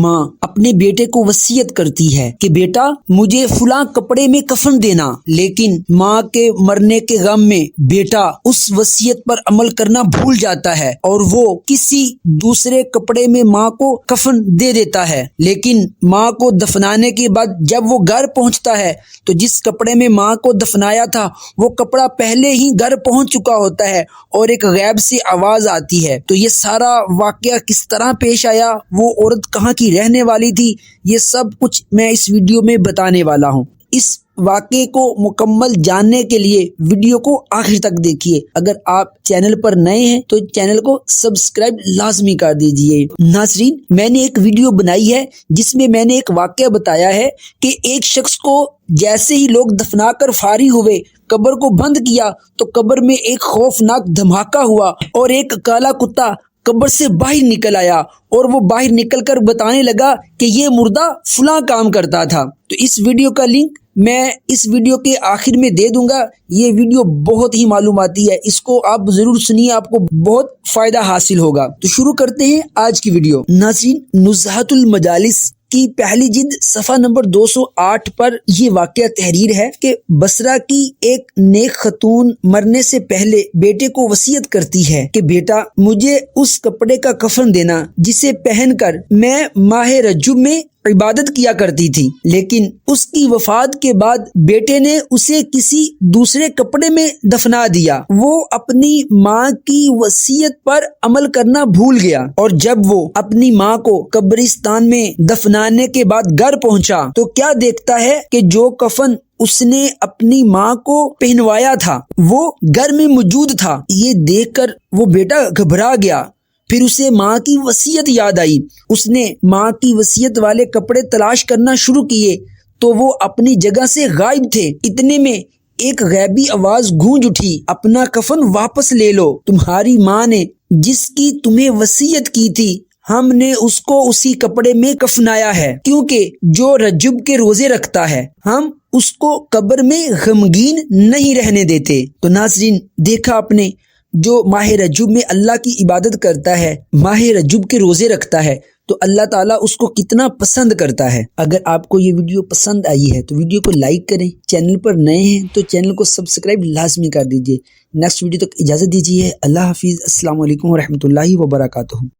ماں اپنے بیٹے کو وصیت کرتی ہے کہ بیٹا مجھے فلاں کپڑے میں کفن دینا، لیکن ماں کے مرنے کے غم میں بیٹا اس وصیت پر عمل کرنا بھول جاتا ہے اور وہ کسی دوسرے کپڑے میں ماں کو کفن دے دیتا ہے۔ لیکن ماں کو دفنانے کے بعد جب وہ گھر پہنچتا ہے تو جس کپڑے میں ماں کو دفنایا تھا وہ کپڑا پہلے ہی گھر پہنچ چکا ہوتا ہے اور ایک غیب سے آواز آتی ہے۔ تو یہ سارا واقعہ کس طرح پیش آیا، وہ عورت کہاں کی رہنے والی تھی، یہ سب کچھ میں اس ویڈیو میں بتانے والا ہوں۔ اس واقعے کو مکمل جاننے کے لیے ویڈیو کو آخر تک دیکھیے۔ اگر آپ چینل پر نئے ہیں تو چینل کو سبسکرائب لازمی کر دیجئے۔ ناظرین، میں نے ایک ویڈیو بنائی ہے جس میں نے ایک واقعہ بتایا ہے کہ ایک شخص کو جیسے ہی لوگ دفنا کر فارغ ہوئے، قبر کو بند کیا تو قبر میں ایک خوفناک دھماکہ ہوا اور ایک کالا کتا قبر سے باہر نکل آیا اور وہ باہر نکل کر بتانے لگا کہ یہ مردہ فلاں کام کرتا تھا۔ تو اس ویڈیو کا لنک میں اس ویڈیو کے آخر میں دے دوں گا۔ یہ ویڈیو بہت ہی معلوماتی ہے، اس کو آپ ضرور سنیے، آپ کو بہت فائدہ حاصل ہوگا۔ تو شروع کرتے ہیں آج کی ویڈیو۔ ناظرین، نزہۃ المجالس کی پہلی جلد صفحہ نمبر 208 پر یہ واقعہ تحریر ہے کہ بصرہ کی ایک نیک خاتون مرنے سے پہلے بیٹے کو وصیت کرتی ہے کہ بیٹا مجھے اس کپڑے کا کفن دینا جسے پہن کر میں ماہ رجب میں عبادت کیا کرتی تھی، لیکن اس کی وفات کے بعد بیٹے نے اسے کسی دوسرے کپڑے میں دفنا دیا۔ وہ اپنی ماں کی وصیت پر عمل کرنا بھول گیا اور جب وہ اپنی ماں کو قبرستان میں دفنانے کے بعد گھر پہنچا تو کیا دیکھتا ہے کہ جو کفن اس نے اپنی ماں کو پہنوایا تھا وہ گھر میں موجود تھا۔ یہ دیکھ کر وہ بیٹا گھبرا گیا۔ پھر اسے ماں کی وصیت یاد آئی۔ اس نے ماں کی وصیت والے کپڑے تلاش کرنا شروع کیے تو وہ اپنی جگہ سے غائب تھے۔ اتنے میں ایک غیبی آواز گونج اٹھی، اپنا کفن واپس لے لو، تمہاری ماں نے جس کی تمہیں وصیت کی تھی ہم نے اس کو اسی کپڑے میں کفنایا ہے، کیونکہ جو رجب کے روزے رکھتا ہے ہم اس کو قبر میں غمگین نہیں رہنے دیتے۔ تو ناظرین، دیکھا آپ نے، جو ماہ رجب میں اللہ کی عبادت کرتا ہے، ماہ رجب کے روزے رکھتا ہے، تو اللہ تعالیٰ اس کو کتنا پسند کرتا ہے۔ اگر آپ کو یہ ویڈیو پسند آئی ہے تو ویڈیو کو لائک کریں، چینل پر نئے ہیں تو چینل کو سبسکرائب لازمی کر دیجئے۔ نیکسٹ ویڈیو تک اجازت دیجیے۔ اللہ حافظ۔ السلام علیکم ورحمۃ اللہ وبرکاتہ۔